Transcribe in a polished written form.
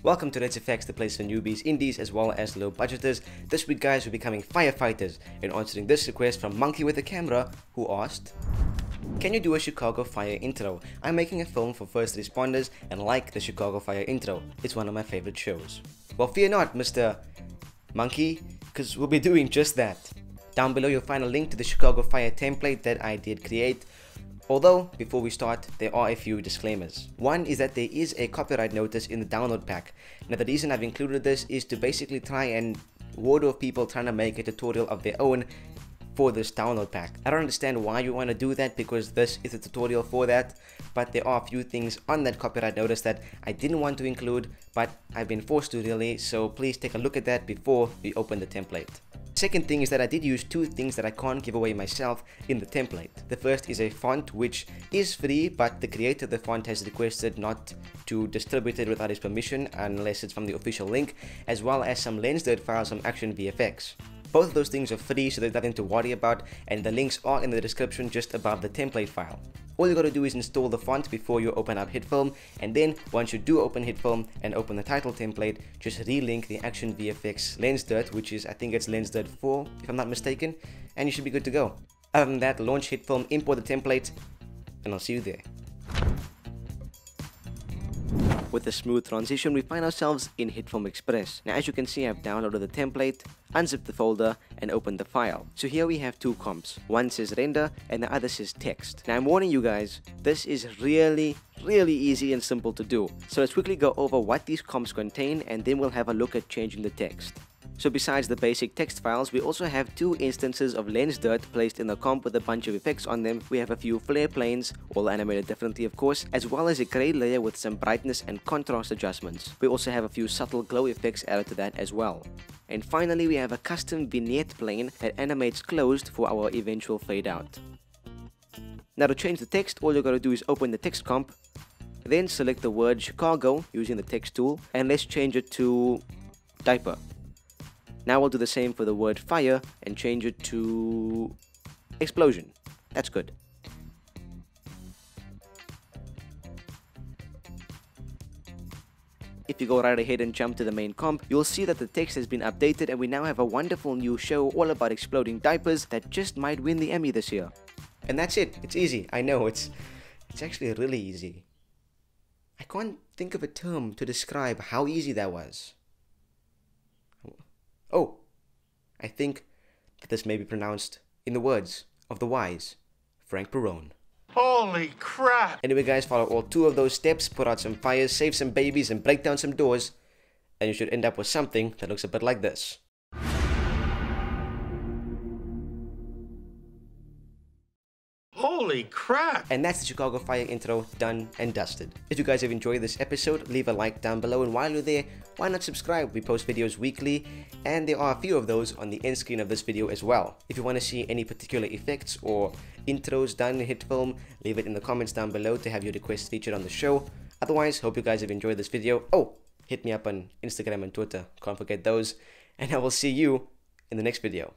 Welcome to Let's Effects, the place for newbies, indies, as well as low budgeters. This week guys, we're becoming firefighters and answering this request from Monkey with a Camera, who asked, can you do a Chicago fire intro? I'm making a film for first responders and like the Chicago fire intro. It's one of my favorite shows. Well, fear not, Mr. Monkey, because we'll be doing just that. Down below you'll find a link to the Chicago fire template that I did create. Although, before we start, there are a few disclaimers. One is that there is a copyright notice in the download pack. Now the reason I've included this is to basically try and ward off people trying to make a tutorial of their own for this download pack. I don't understand why you want to do that, because this is a tutorial for that, but there are a few things on that copyright notice that I didn't want to include, but I've been forced to really, so please take a look at that before we open the template. Second thing is that I did use two things that I can't give away myself in the template. The first is a font which is free, but the creator of the font has requested not to distribute it without his permission unless it's from the official link, as well as some lens dirt files from Action VFX. Both of those things are free, so there's nothing to worry about, and the links are in the description just above the template file. All you gotta do is install the font before you open up Hitfilm, and then once you do open Hitfilm and open the title template, just relink the Action VFX lens dirt, which is, I think it's lens dirt 4 if I'm not mistaken, and you should be good to go. Other than that, launch Hitfilm, import the template, and I'll see you there. With a smooth transition, we find ourselves in Hitfilm Express. Now as you can see, I've downloaded the template, unzipped the folder, and opened the file. So here we have two comps. One says render and the other says text. Now I'm warning you guys, this is really easy and simple to do. So let's quickly go over what these comps contain, and then we'll have a look at changing the text. So besides the basic text files, we also have two instances of lens dirt placed in the comp with a bunch of effects on them. We have a few flare planes, all animated differently of course, as well as a grey layer with some brightness and contrast adjustments. We also have a few subtle glow effects added to that as well. And finally we have a custom vignette plane that animates closed for our eventual fade out. Now to change the text, all you gotta do is open the text comp, then select the word Chicago using the text tool, and let's change it to diaper. Now we'll do the same for the word fire and change it to explosion. That's good. If you go right ahead and jump to the main comp, you'll see that the text has been updated and we now have a wonderful new show all about exploding diapers that just might win the Emmy this year. And that's it. It's easy. I know, it's actually really easy. I can't think of a term to describe how easy that was. Oh, I think that this may be pronounced in the words of the wise Frank Perone. Holy crap! Anyway guys, follow all two of those steps, put out some fires, save some babies, and break down some doors, and you should end up with something that looks a bit like this. Holy crap! And that's the Chicago fire intro done and dusted. If you guys have enjoyed this episode, leave a like down below, and while you're there, why not subscribe? We post videos weekly, and there are a few of those on the end screen of this video as well. If you want to see any particular effects or intros done in Hitfilm, leave it in the comments down below to have your requests featured on the show. Otherwise, hope you guys have enjoyed this video. Oh, hit me up on Instagram and Twitter, can't forget those, and I will see you in the next video.